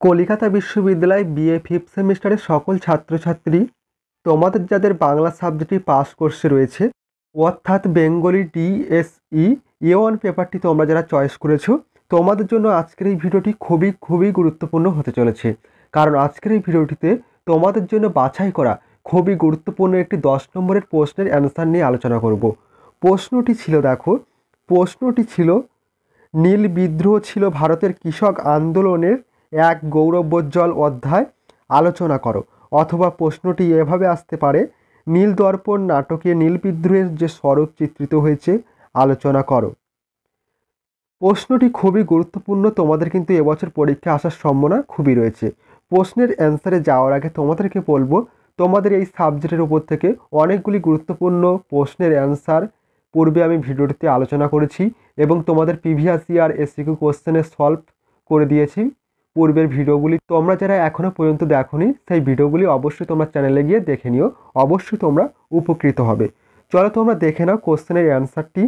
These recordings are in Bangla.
কলিকাতা বিশ্ববিদ্যালয় বিএ ফিফথ সেমিস্টারের সকল ছাত্রছাত্রী, তোমাদের যাদের বাংলা সাবজেক্টে পাস কোর্সে রয়েছে, অর্থাৎ বেঙ্গলি ডিএসই A1 পেপারটি তোমরা যারা চয়েস করেছো, তোমাদের জন্য আজকের এই ভিডিওটি খুবই গুরুত্বপূর্ণ হতে চলেছে। কারণ আজকের এই ভিডিওটিতে তোমাদের জন্য বাছাই করা খুবই গুরুত্বপূর্ণ একটি 10 নম্বরের প্রশ্নের অ্যান্সার নিয়ে আলোচনা করব। প্রশ্নটি ছিল নীল বিদ্রোহ ছিল ভারতের কৃষক আন্দোলনের এক গৌরবোজ্জ্বল অধ্যায়, আলোচনা করো। অথবা প্রশ্নটি এভাবে আসতে পারে, নীল দর্পণ নাটকে নীল বিদ্রোহের যে স্বরূপ চিত্রিত হয়েছে, আলোচনা করো। প্রশ্নটি খুবই গুরুত্বপূর্ণ, তোমাদের কিন্তু এবছর পরীক্ষা আসার সম্ভাবনা খুবই রয়েছে। প্রশ্নের অ্যান্সারে যাওয়ার আগে তোমাদেরকে বলবো, তোমাদের এই সাবজেক্টের উপর থেকে অনেকগুলি গুরুত্বপূর্ণ প্রশ্নের অ্যান্সার পূর্বে আমি ভিডিওটিতে আলোচনা করেছি এবং তোমাদের প্রিভিয়াস ইয়ার এসিকিউ কোশ্চেনে সলভ করে দিয়েছি পূর্বের ভিডিওগুলি। তোমরা যারা এখনও পর্যন্ত দেখোনি, সেই ভিডিওগুলি অবশ্যই তোমরা চ্যানেলে গিয়ে দেখে নিও, অবশ্যই তোমরা উপকৃত হবে। চলো তোমরা দেখে নাও কোশ্চেনের অ্যান্সারটি।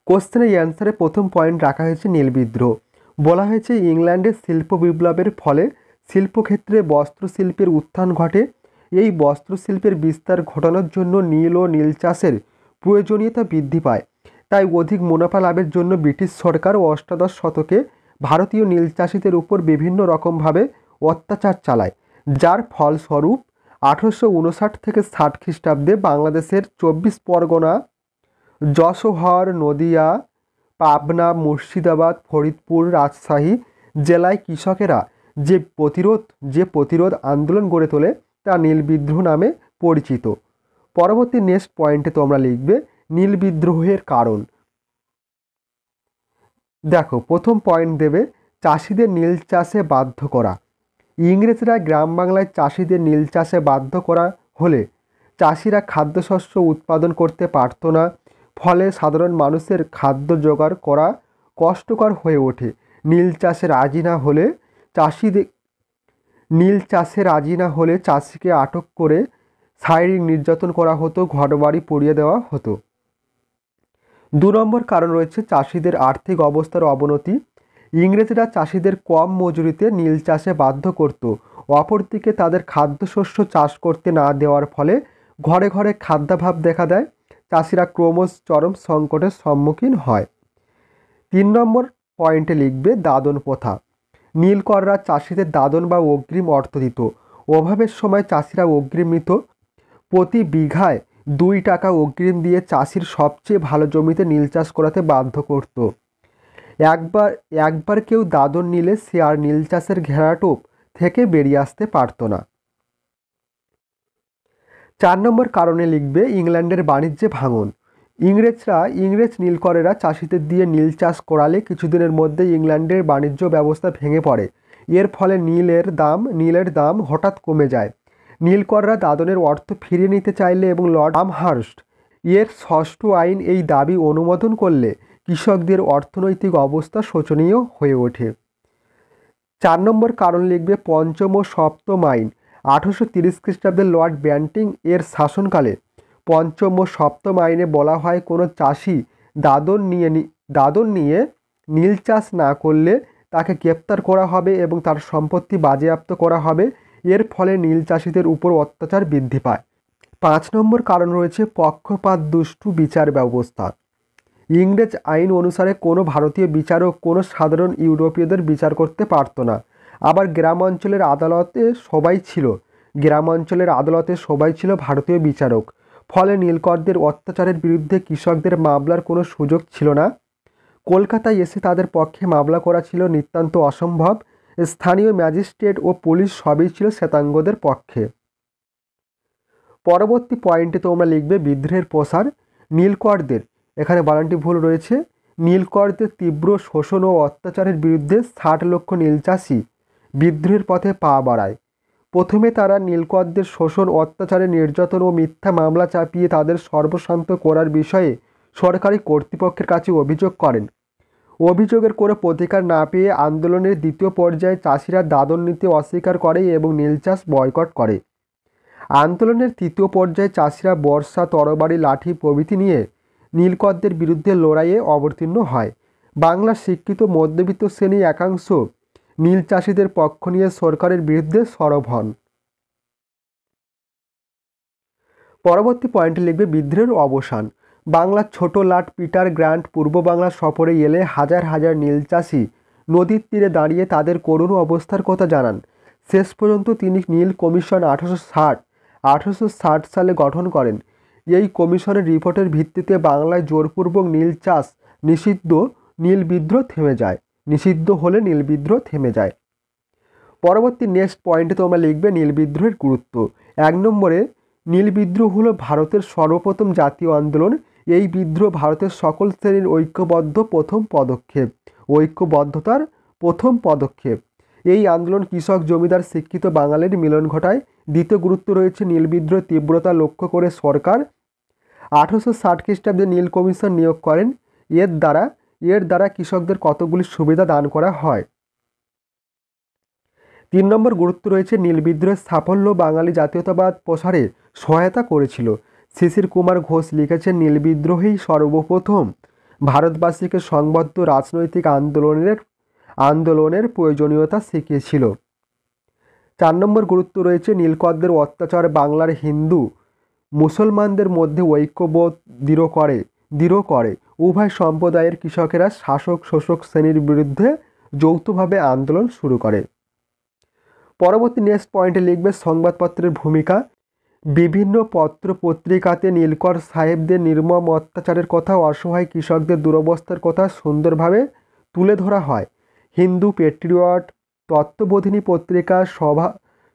কোশ্চেনের অ্যান্সারে প্রথম পয়েন্ট রাখা হয়েছে নীল বিদ্রোহ। বলা হয়েছে ইংল্যান্ডের শিল্প বিপ্লবের ফলে শিল্পক্ষেত্রে বস্ত্রশিল্পের উত্থান ঘটে। এই বস্ত্রশিল্পের বিস্তার ঘটানোর জন্য নীল ও নীল চাষের প্রয়োজনীয়তা বৃদ্ধি পায়। তাই অধিক মুনাফা লাভের জন্য ব্রিটিশ সরকার অষ্টাদশ শতকে ভারতীয় নীল চাষিদের উপর বিভিন্ন রকমভাবে অত্যাচার চালায়, যার ফলস্বরূপ 1859 থেকে 60 খ্রিস্টাব্দে বাংলাদেশের 24 পরগনা, যশোহর, নদিয়া, পাবনা, মুর্শিদাবাদ, ফরিদপুর, রাজশাহী জেলায় কৃষকেরা যে প্রতিরোধ আন্দোলন গড়ে তোলে তা নীল বিদ্রোহ নামে পরিচিত। পরবর্তী নেক্সট পয়েন্টে তোমরা লিখবে নীল বিদ্রোহের কারণ। দেখো, প্রথম পয়েন্ট দেবে চাষিদের নীল চাষে বাধ্য করা। ইংরেজরা গ্রাম বাংলায় চাষিদের নীল চাষে বাধ্য করা হলে চাষিরা খাদ্যশস্য উৎপাদন করতে পারত না। ফলে সাধারণ মানুষের খাদ্য জোগাড় করা কষ্টকর হয়ে ওঠে। নীল চাষে রাজি না হলে চাষিকে আটক করে শারীরিক নির্যাতন করা হতো, ঘরবাড়ি পুড়িয়ে দেওয়া হতো। 2 নম্বর কারণ রয়েছে চাষিদের আর্থিক অবস্থার অবনতি। ইংরেজরা চাষিদের কম মজুরিতে নীল চাষে বাধ্য করত। অপরদিকে তাদের খাদ্যশস্য চাষ করতে না দেওয়ার ফলে ঘরে ঘরে খাদ্যাভাব দেখা দেয়। চাষিরা ক্রমশ চরম সংকটের সম্মুখীন হয়। 3 নম্বর পয়েন্টে লিখবে দাদন প্রথা। নীলকররা চাষিদের দাদন বা অগ্রিম অর্থ দিত। অভাবের সময় চাষিরা অগ্রিম নিত। প্রতি বিঘায় 2 টাকা অগ্রিম দিয়ে চাষির সবচেয়ে ভালো জমিতে নীল চাষ করাতে বাধ্য করত। একবার কেউ দাদন নিলে সে আর নীল চাষের ঘেরাটোপ থেকে বেরিয়ে আসতে পারত না। 4 নম্বর কারণে লিখবে ইংল্যান্ডের বাণিজ্যে ভাঙন। ইংরেজ নীলকরেরা চাষিদের দিয়ে নীল চাষ করালে কিছুদিনের মধ্যে ইংল্যান্ডের বাণিজ্য ব্যবস্থা ভেঙে পড়ে। এর ফলে নীলের দাম হঠাৎ কমে যায়। নীলকররা দাদনের অর্থ ফিরিয়ে নিতে চাইলে এবং লর্ড আমহার্স্ট এর 6ষ্ঠ আইন এই দাবি অনুমোদন করলে কৃষকদের অর্থনৈতিক অবস্থা শোচনীয় হয়ে ওঠে। 4 নম্বর কারণ লিখবে পঞ্চম ও সপ্তম আইন। 1830 খ্রিস্টাব্দে লর্ড ব্যান্টিং এর শাসনকালে পঞ্চম ও সপ্তম আইনে বলা হয় কোনো চাষি দাদন নিয়ে নীল চাষ না করলে তাকে গ্রেপ্তার করা হবে এবং তার সম্পত্তি বাজেয়াপ্ত করা হবে। এর ফলে নীল চাষিদের উপর অত্যাচার বৃদ্ধি পায়। 5 নম্বর কারণ রয়েছে পক্ষপাত দুষ্টু বিচার ব্যবস্থা। ইংরেজ আইন অনুসারে কোনো ভারতীয় বিচারক কোনো সাধারণ ইউরোপীয়দের বিচার করতে পারত না। আবার গ্রামাঞ্চলের আদালতে সবাই ছিল ভারতীয় বিচারক। ফলে নীলকরদের অত্যাচারের বিরুদ্ধে কৃষকদের মামলার কোনো সুযোগ ছিল না। কলকাতায় এসে তাদের পক্ষে মামলা করা ছিল নিতান্ত অসম্ভব। স্থানীয় ম্যাজিস্ট্রেট ও পুলিশ সবই ছিল শ্বেতাঙ্গদের পক্ষে। পরবর্তী পয়েন্টে তোমরা লিখবে বিদ্রোহের প্রসার। নীলকরদের, এখানে বানানটি ভুল রয়েছে, নীলকরদের তীব্র শোষণ ও অত্যাচারের বিরুদ্ধে 60 লক্ষ নীলচাষি বিদ্রোহের পথে পা বাড়ায়। প্রথমে তারা নীলকরদের শোষণ, অত্যাচারে নির্যাতন ও মিথ্যা মামলা চাপিয়ে তাদের সর্বশান্ত করার বিষয়ে সরকারি কর্তৃপক্ষের কাছে অভিযোগ করেন। অভিযোগের কোনো প্রতিকার না পেয়ে আন্দোলনের 2য় পর্যায়ে চাষিরা দাদন নিতে অস্বীকার করে এবং নীল চাষ বয়কট করে। আন্দোলনের 3য় পর্যায়ে চাষিরা বর্শা, তরবারি, লাঠি প্রভৃতি নিয়ে নীলকরদের বিরুদ্ধে লড়াইয়ে অবতীর্ণ হয়। বাংলার শিক্ষিত মধ্যবিত্ত শ্রেণী একাংশ নীল চাষিদের পক্ষ নিয়ে সরকারের বিরুদ্ধে সরব হন। পরবর্তী পয়েন্টে লিখবে বিদ্রোহের অবসান। বাংলার ছোট লাট পিটার গ্র্যান্ট পূর্ব বাংলা সফরে এলে হাজার হাজার নীল চাষি নদীর তীরে দাঁড়িয়ে তাদের করুণ অবস্থার কথা জানান। শেষ পর্যন্ত তিনি নীল কমিশন 1860 সালে গঠন করেন। এই কমিশনের রিপোর্টের ভিত্তিতে বাংলায় জোরপূর্বক নীল চাষ নিষিদ্ধ, নীল বিদ্রোহ থেমে যায়। নিষিদ্ধ হলে নীল বিদ্রোহ থেমে যায়। পরবর্তী নেক্সট পয়েন্টে তোমরা লিখবে নীল বিদ্রোহের গুরুত্ব। 1 নম্বরে নীল বিদ্রোহ হলো ভারতের সর্বপ্রথম জাতীয় আন্দোলন। এই বিদ্রোহ ভারতের সকল শ্রেণীর ঐক্যবদ্ধতার প্রথম পদক্ষেপ। এই আন্দোলন কৃষক, জমিদার, শিক্ষিত বাঙালির মিলন ঘটায়। দ্বিতীয় গুরুত্ব রয়েছে নীল বিদ্রোহের তীব্রতা লক্ষ্য করে সরকার 1860 খ্রিস্টাব্দে নীল কমিশন নিয়োগ করেন। এর দ্বারা কৃষকদের কতগুলি সুবিধা দান করা হয়। 3 নম্বর গুরুত্ব রয়েছে নীল বিদ্রোহের সাফল্য বাঙালি জাতীয়তাবাদ প্রসারে সহায়তা করেছিল। শিশির কুমার ঘোষ লিখেছেন, নীল বিদ্রোহই সর্বপ্রথম ভারতবাসীকে সংবদ্ধ রাজনৈতিক আন্দোলনের প্রয়োজনীয়তা শিখিয়েছিল। 4 নম্বর গুরুত্ব রয়েছে নীলকরদের অত্যাচার বাংলার হিন্দু মুসলমানদের মধ্যে ঐক্যবোধ দৃঢ় করে। উভয় সম্প্রদায়ের কৃষকেরা শাসক শোষক শ্রেণীর বিরুদ্ধে যৌথভাবে আন্দোলন শুরু করে। পরবর্তী নেক্সট পয়েন্টে লিখবে সংবাদপত্রের ভূমিকা। বিভিন্ন পত্র পত্রিকাতে নীলকর সাহেবদের নির্মম অত্যাচারের কথা, অসহায় কৃষকদের দুরবস্থার কথা সুন্দরভাবে তুলে ধরা হয়। হিন্দু, পেট্রিয়ট, তত্ত্ববোধিনী পত্রিকা,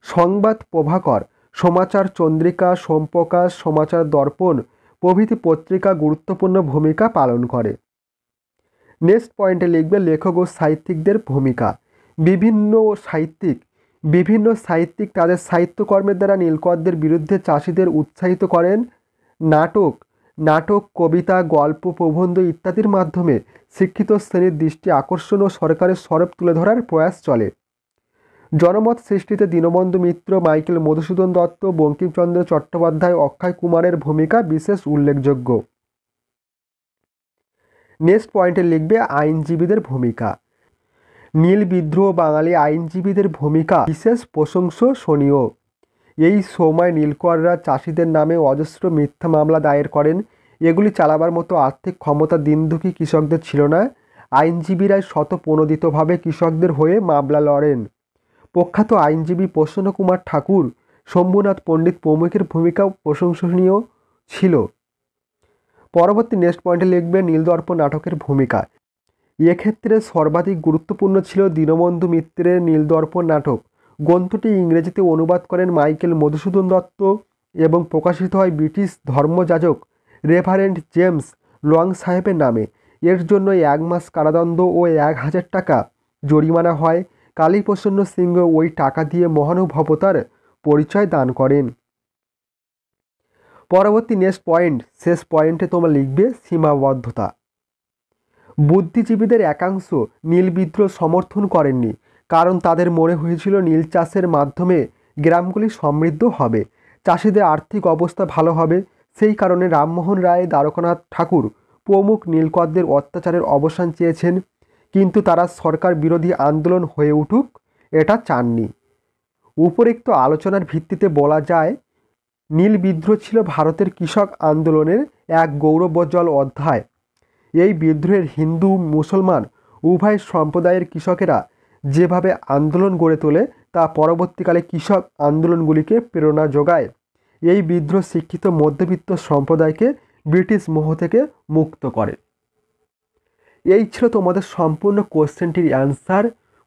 সংবাদ প্রভাকর, সমাচার চন্দ্রিকা, সোমপ্রকাশ, সমাচার দর্পণ প্রভৃতি পত্রিকা গুরুত্বপূর্ণ ভূমিকা পালন করে। নেক্সট পয়েন্টে লিখবে লেখক ও সাহিত্যিকদের ভূমিকা। বিভিন্ন সাহিত্যিক তাদের সাহিত্যকর্মের দ্বারা নীলকরদের বিরুদ্ধে চাষিদের উৎসাহিত করেন। নাটক, কবিতা, গল্প, প্রবন্ধ ইত্যাদির মাধ্যমে শিক্ষিত শ্রেণীর দৃষ্টি আকর্ষণ ও সরকারের সরব তুলে ধরার প্রয়াস চলে। জনমত সৃষ্টিতে দীনবন্ধু মিত্র, মাইকেল মধুসূদন দত্ত, বঙ্কিমচন্দ্র চট্টোপাধ্যায়, অক্ষয় কুমারের ভূমিকা বিশেষ উল্লেখযোগ্য। নেক্সট পয়েন্টে লিখবে আইনজীবীদের ভূমিকা। নীল বিদ্রোহ বাঙালি আইনজীবীদের ভূমিকা বিশেষ প্রশংসনীয়। এই সময় নীলকররা চাষিদের নামে অজস্র মিথ্যা মামলা দায়ের করেন। এগুলি চালাবার মতো আর্থিক ক্ষমতা দীনদুঃখী কৃষকদের ছিল না। আইনজীবীরাই স্বতঃপ্রণোদিতভাবে কৃষকদের হয়ে মামলা লড়েন। প্রখ্যাত আইনজীবী প্রসন্নকুমার ঠাকুর, শম্ভুনাথ পণ্ডিত প্রমুখের ভূমিকাও প্রশংসনীয় ছিল। পরবর্তী নেক্সট পয়েন্টে লিখবে নীলদর্পণ নাটকের ভূমিকা। এক্ষেত্রে সর্বাধিক গুরুত্বপূর্ণ ছিল দীনবন্ধু মিত্রের নীলদর্পণ নাটক। গ্রন্থটি ইংরেজিতে অনুবাদ করেন মাইকেল মধুসূদন দত্ত এবং প্রকাশিত হয় ব্রিটিশ ধর্মযাজক রেভারেন্ড জেমস লং সাহেবের নামে। এর জন্য 1 মাস কারাদণ্ড ও 1000 টাকা জরিমানা হয়। কালীপ্রসন্ন সিংহ ওই টাকা দিয়ে মহানুভবতার পরিচয় দান করেন। পরবর্তী নেক্সট পয়েন্ট, শেষ পয়েন্টে তোমরা লিখবে সীমাবদ্ধতা। বুদ্ধিজীবীদের একাংশ নীল বিদ্রোহ সমর্থন করেননি, কারণ তাদের মনে হয়েছিল নীল চাষের মাধ্যমে গ্রামগুলি সমৃদ্ধ হবে, চাষিদের আর্থিক অবস্থা ভালো হবে। সেই কারণে রামমোহন রায়, দ্বারকানাথ ঠাকুর প্রমুখ নীলকরদের অত্যাচারের অবসান চেয়েছেন, কিন্তু তারা সরকার বিরোধী আন্দোলন হয়ে উঠুক এটা চাননি। উপরোক্ত আলোচনার ভিত্তিতে বলা যায় নীল বিদ্রোহ ছিল ভারতের কৃষক আন্দোলনের এক গৌরবোজ্জ্বল অধ্যায়। এই বিদ্রোহের হিন্দু মুসলমান উভয় সম্প্রদায়ের কৃষকেরা যেভাবে আন্দোলন গড়ে তোলে তা পরবর্তীকালে কৃষক আন্দোলনগুলিকে প্রেরণা যোগায়। এই বিদ্রোহ শিক্ষিত মধ্যবিত্ত সম্প্রদায়কে ব্রিটিশ মোহ থেকে মুক্ত করে। এই ছিল তোমাদের সম্পূর্ণ কোশ্চেনটির অ্যান্সার।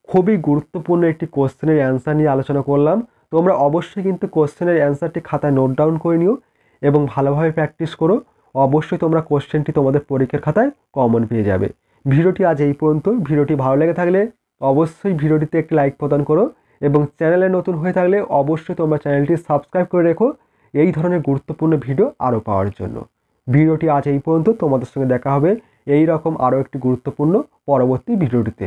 খুবই গুরুত্বপূর্ণ একটি কোশ্চেনের অ্যান্সার নিয়ে আলোচনা করলাম। তোমরা অবশ্যই কিন্তু কোশ্চেনের অ্যান্সারটি খাতায় নোট ডাউন করে নিও এবং ভালোভাবে প্র্যাকটিস করো। অবশ্যই তোমরা কোশ্চেনটি তোমাদের পরীক্ষার খাতায় কমন পেয়ে যাবে। ভিডিওটি আজ এই পর্যন্ত। ভিডিওটি ভালো লেগে থাকলে অবশ্যই ভিডিওটিতে একটি লাইক প্রদান করো এবং চ্যানেলে নতুন হয়ে থাকলে অবশ্যই তোমরা চ্যানেলটি সাবস্ক্রাইব করে রেখো এই ধরনের গুরুত্বপূর্ণ ভিডিও আরও পাওয়ার জন্য। ভিডিওটি আজ এই পর্যন্ত। তোমাদের সঙ্গে দেখা হবে এই রকম আরও একটি গুরুত্বপূর্ণ পরবর্তী ভিডিওটিতে।